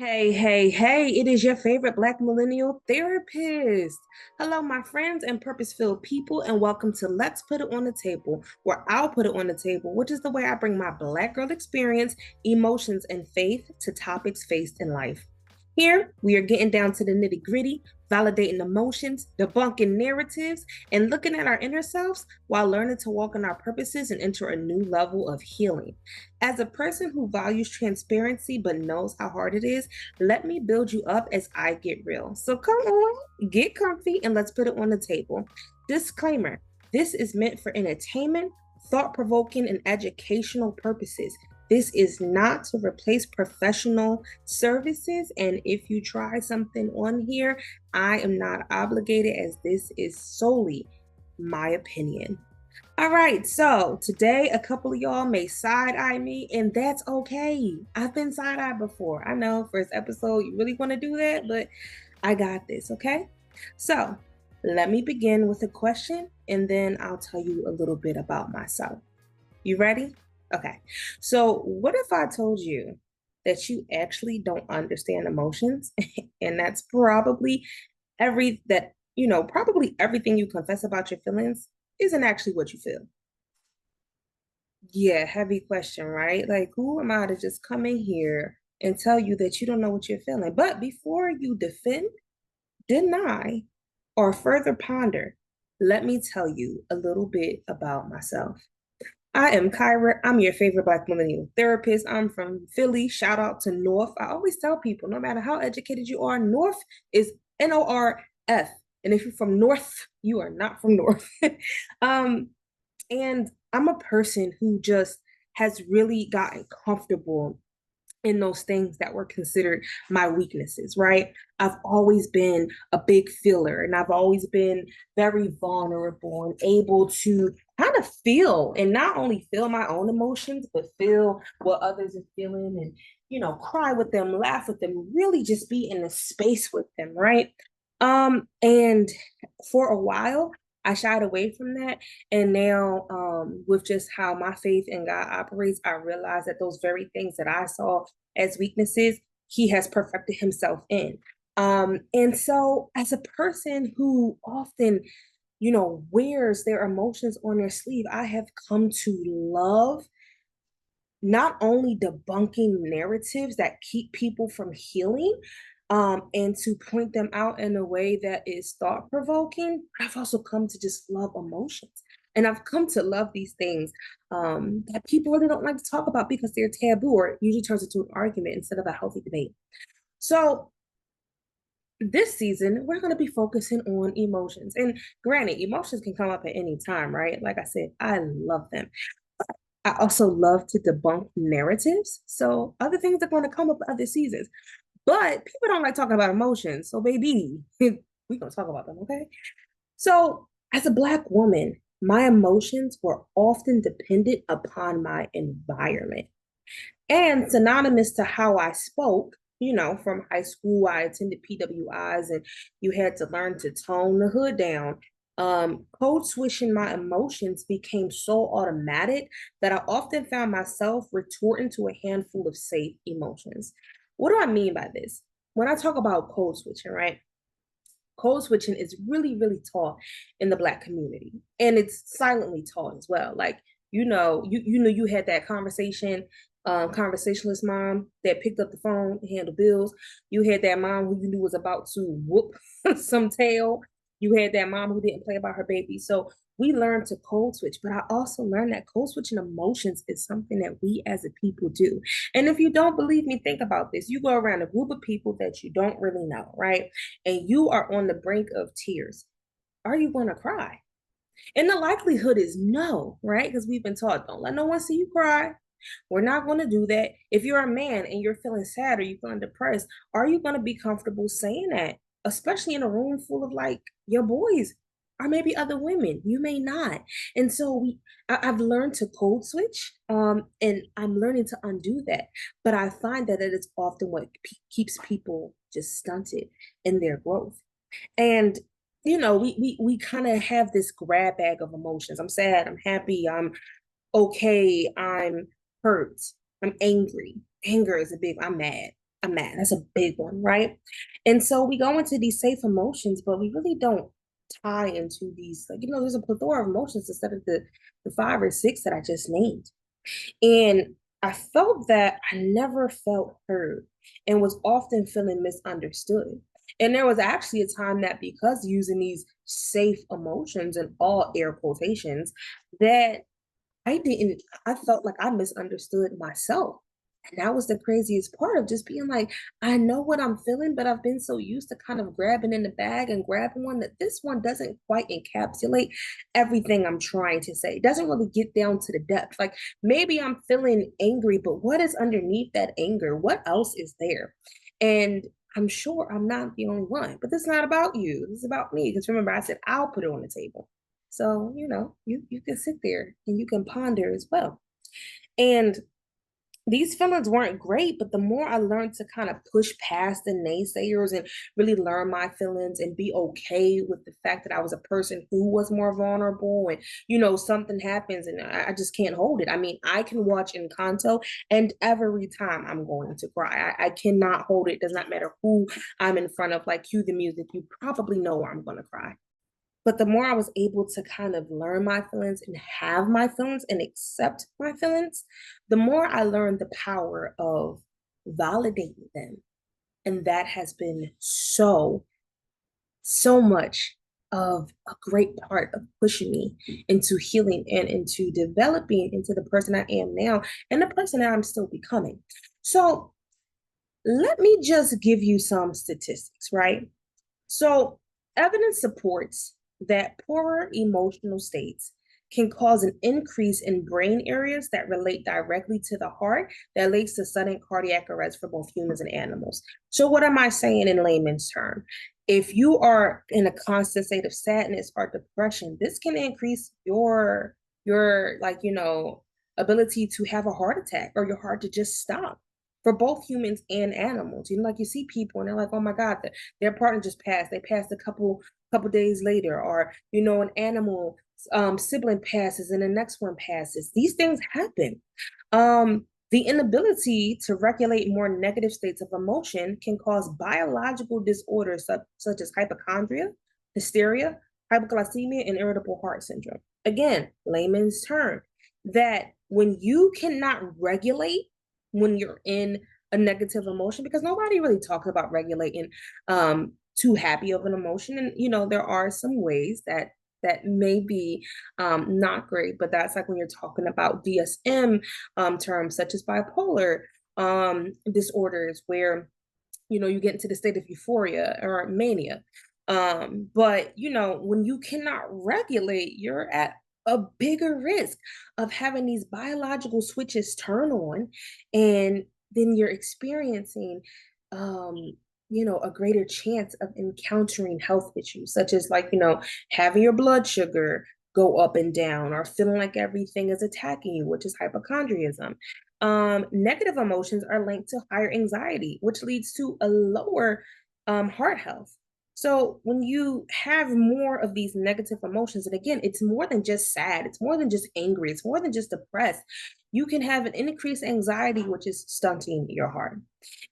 Hey, hey, hey, it is your favorite Black millennial therapist. Hello, my friends and purpose-filled people, and welcome to Let's Put It on the Table, where I'll put it on the table, which is the way I bring my Black girl experience, emotions, and faith to topics faced in life. Here, we are getting down to the nitty-gritty, validating emotions, debunking narratives, and looking at our inner selves while learning to walk in our purposes and enter a new level of healing. As a person who values transparency but knows how hard it is, let me build you up as I get real. So come on, get comfy, and let's put it on the table. Disclaimer: this is meant for entertainment, thought provoking, and educational purposes. This is not to replace professional services. And if you try something on here, I am not obligated, as this is solely my opinion. All right, so today a couple of y'all may side eye me, and that's okay. I've been side eyed before. I know, first episode, you really want to do that, but I got this, okay? So let me begin with a question, and then I'll tell you a little bit about myself. You ready? Okay. So, what if I told you that you actually don't understand emotions? And that's probably probably everything you confess about your feelings isn't actually what you feel. Yeah, heavy question, right? Like, who am I to just come in here and tell you that you don't know what you're feeling? But before you defend, deny, or further ponder, let me tell you a little bit about myself. I am Kyra. I'm your favorite Black millennial therapist. I'm from Philly. Shout out to North. I always tell people, no matter how educated you are, North is North. And if you're from North, you are not from North. um, and I'm a person who just has really gotten comfortable in those things that were considered my weaknesses, right? I've always been a big feeler, and I've always been very vulnerable and able to kind of feel, and not only feel my own emotions, but feel what others are feeling, and cry with them, laugh with them, really just be in a space with them, right? And for a while I shied away from that. And now, with just how my faith in God operates, I realize that those very things that I saw as weaknesses, He has perfected Himself in. And so, as a person who often, wears their emotions on their sleeve, I have come to love not only debunking narratives that keep people from healing, and to point them out in a way that is thought provoking. I've also come to just love emotions. And I've come to love these things that people really don't like to talk about because they're taboo, or it usually turns into an argument instead of a healthy debate. So, this season, we're going to be focusing on emotions. And granted, emotions can come up at any time, right? Like I said, I love them. I also love to debunk narratives. So other things are going to come up other seasons. But people don't like talking about emotions. So baby, we're gonna talk about them, okay? So as a Black woman, my emotions were often dependent upon my environment. And synonymous to how I spoke, from high school, I attended PWIs, and you had to learn to tone the hood down. Code switching my emotions became so automatic that I often found myself retorting to a handful of safe emotions. What do I mean by this? When I talk about code switching, right? Code switching is really, really taught in the Black community, and it's silently taught as well. Like, you had that conversationalist mom that picked up the phone to handle bills. You had that mom who you knew was about to whoop some tail. You had that mom who didn't play about her baby. So we learned to code switch, but I also learned that code switching emotions is something that we as a people do. And if you don't believe me, think about this. You go around a group of people that you don't really know, right? And you are on the brink of tears. Are you going to cry? And the likelihood is no, right? Because we've been taught, don't let no one see you cry. We're not going to do that. If you're a man and you're feeling sad or you're feeling depressed, are you going to be comfortable saying that? Especially in a room full of like your boys or maybe other women. You may not. And so I've learned to code switch, and I'm learning to undo that. But I find that it is often what keeps people just stunted in their growth. And we kind of have this grab bag of emotions. I'm sad, I'm happy, I'm okay, I'm hurt, I'm angry. Anger is a big, I'm mad. I'm mad. That's a big one, right? And so we go into these safe emotions, but we really don't tie into these, like, there's a plethora of emotions instead of the five or six that I just named. And I felt that I never felt heard and was often feeling misunderstood. And there was actually a time that, because using these safe emotions in all air quotations, that I didn't, I felt like I misunderstood myself. And that was the craziest part of just being like, I know what I'm feeling, but I've been so used to kind of grabbing in the bag and grabbing one that this one doesn't quite encapsulate everything I'm trying to say. It doesn't really get down to the depth. Like maybe I'm feeling angry, but what is underneath that anger? What else is there? And I'm sure I'm not the only one, but this is not about you. This is about me. Because remember, I said I'll put it on the table. So, you can sit there and you can ponder as well. And these feelings weren't great, but the more I learned to kind of push past the naysayers and really learn my feelings and be okay with the fact that I was a person who was more vulnerable and, something happens and I just can't hold it. I mean, I can watch Encanto and every time I'm going to cry. I cannot hold it. Does not matter who I'm in front of. Like, cue the music. You probably know where I'm going to cry. But the more I was able to kind of learn my feelings and have my feelings and accept my feelings, the more I learned the power of validating them. And that has been so, so much of a great part of pushing me into healing and into developing into the person I am now and the person that I'm still becoming. So let me just give you some statistics, right? So, evidence supports that poorer emotional states can cause an increase in brain areas that relate directly to the heart that leads to sudden cardiac arrest for both humans and animals. So, what am I saying in layman's term? If you are in a constant state of sadness or depression, this can increase your ability to have a heart attack or your heart to just stop for both humans and animals. Like you see people and they're like, oh my God, their partner just passed. They passed a couple days later, or an animal sibling passes and the next one passes. These things happen. The inability to regulate more negative states of emotion can cause biological disorders such as hypochondria, hysteria, hypoglycemia, and irritable heart syndrome. Again, layman's term, that when you cannot regulate when you're in a negative emotion, because nobody really talks about regulating too happy of an emotion. And there are some ways that may be not great, but that's like when you're talking about DSM terms such as bipolar disorders, where you get into the state of euphoria or mania. But when you cannot regulate, you're at a bigger risk of having these biological switches turn on, and then you're experiencing um a greater chance of encountering health issues, such as like having your blood sugar go up and down, or feeling like everything is attacking you, which is hypochondrianism. Negative emotions are linked to higher anxiety, which leads to a lower heart health. So when you have more of these negative emotions, and again, it's more than just sad, it's more than just angry, it's more than just depressed. You can have an increased anxiety, which is stunting your heart.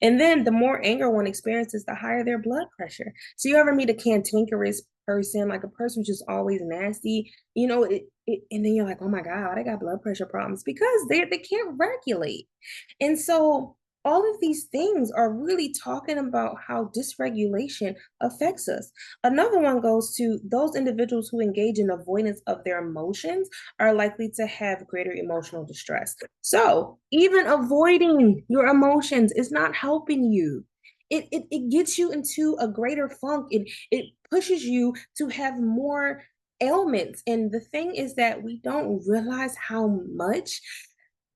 And then the more anger one experiences, the higher their blood pressure. So you ever meet a cantankerous person, like a person who's just always nasty, and then you're like, oh my God, I got blood pressure problems because they can't regulate. And so all of these things are really talking about how dysregulation affects us. Another one goes to those individuals who engage in avoidance of their emotions are likely to have greater emotional distress. So even avoiding your emotions is not helping you. It gets you into a greater funk. It pushes you to have more ailments. And the thing is that we don't realize how much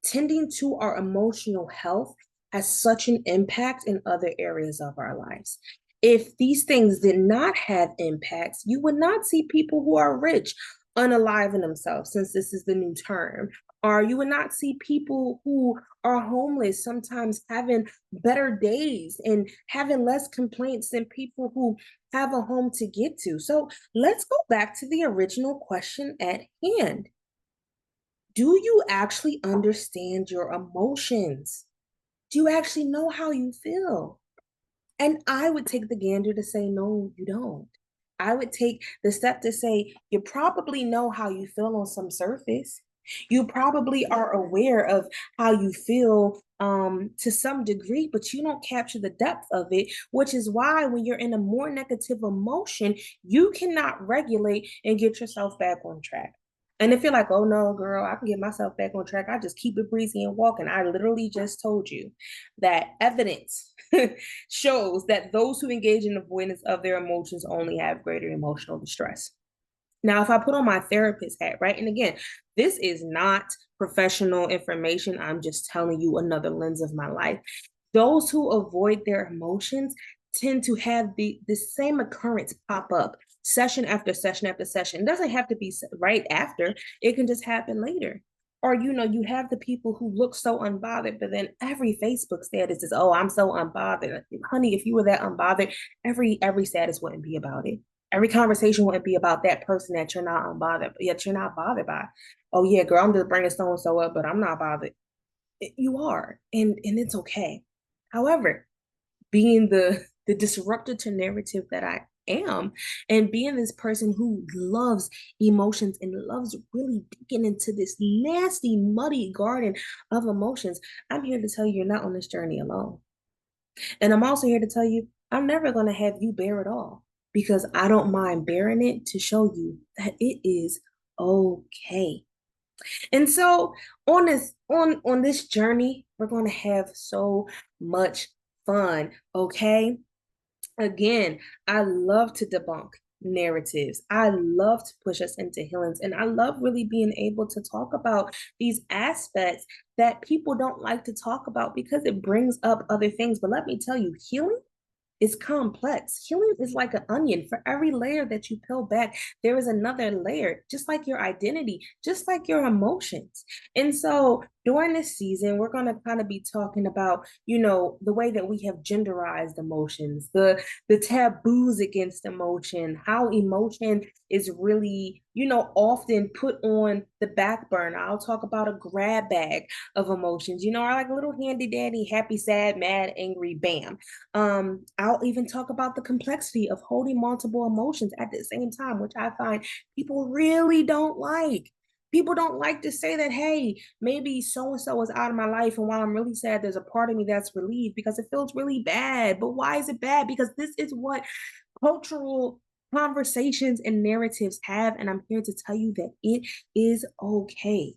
tending to our emotional health has such an impact in other areas of our lives. If these things did not have impacts, you would not see people who are rich unaliving themselves, since this is the new term. Or you would not see people who are homeless sometimes having better days and having less complaints than people who have a home to get to. So let's go back to the original question at hand. Do you actually understand your emotions? Do you actually know how you feel? And I would take the gander to say, no, you don't. I would take the step to say, you probably know how you feel on some surface. You probably are aware of how you feel to some degree, but you don't capture the depth of it, which is why when you're in a more negative emotion, you cannot regulate and get yourself back on track. And if you're like, oh no, girl, I can get myself back on track, I just keep it breezy and walking. I literally just told you that evidence shows that those who engage in avoidance of their emotions only have greater emotional distress. Now, if I put on my therapist hat, right? And again, this is not professional information. I'm just telling you another lens of my life. Those who avoid their emotions tend to have the same occurrence pop up session after session after session. It doesn't have to be right after, it can just happen later. Or, you have the people who look so unbothered, but then every Facebook status is, oh, I'm so unbothered. Honey, if you were that unbothered, every status wouldn't be about it. Every conversation wouldn't be about that person that you're not unbothered, yet you're not bothered by. Oh yeah, girl, I'm just bringing so and so up, but I'm not bothered. You are, and it's okay. However, being the disruptor to narrative that I am, and being this person who loves emotions and loves really digging into this nasty, muddy garden of emotions, I'm here to tell you you're not on this journey alone. And I'm also here to tell you I'm never going to have you bear it all because I don't mind bearing it to show you that it is okay. And so on this journey, we're going to have so much fun, okay? Again, I love to debunk narratives. I love to push us into healings. And I love really being able to talk about these aspects that people don't like to talk about because it brings up other things. But let me tell you, healing is complex. Healing is like an onion. For every layer that you peel back, there is another layer, just like your identity, just like your emotions. And so during this season, we're going to kind of be talking about, the way that we have genderized emotions, the taboos against emotion, how emotion is really, often put on the back burner. I'll talk about a grab bag of emotions, or like a little handy dandy, happy, sad, mad, angry, bam. I'll even talk about the complexity of holding multiple emotions at the same time, which I find people really don't like. People don't like to say that, hey, maybe so and so is out of my life. And while I'm really sad, there's a part of me that's relieved because it feels really bad. But why is it bad? Because this is what cultural conversations and narratives have. And I'm here to tell you that it is okay.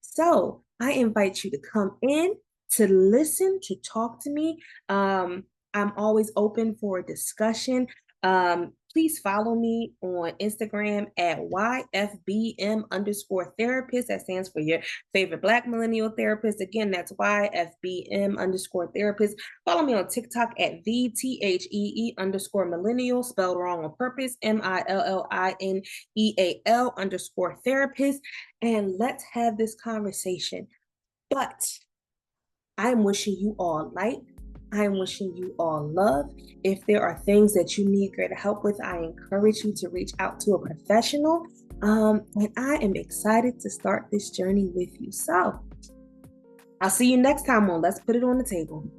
So I invite you to come in, to listen, to talk to me. I'm always open for a discussion. Please follow me on Instagram at YFBM underscore therapist. That stands for your favorite Black millennial therapist. Again, that's YFBM underscore therapist. Follow me on TikTok at VTHEE underscore millennial, spelled wrong on purpose, MILLINEAL underscore therapist. And let's have this conversation. But I'm wishing you all light. I'm wishing you all love. If there are things that you need greater help with, I encourage you to reach out to a professional. And I am excited to start this journey with you. So I'll see you next time on Let's Put It on the Table.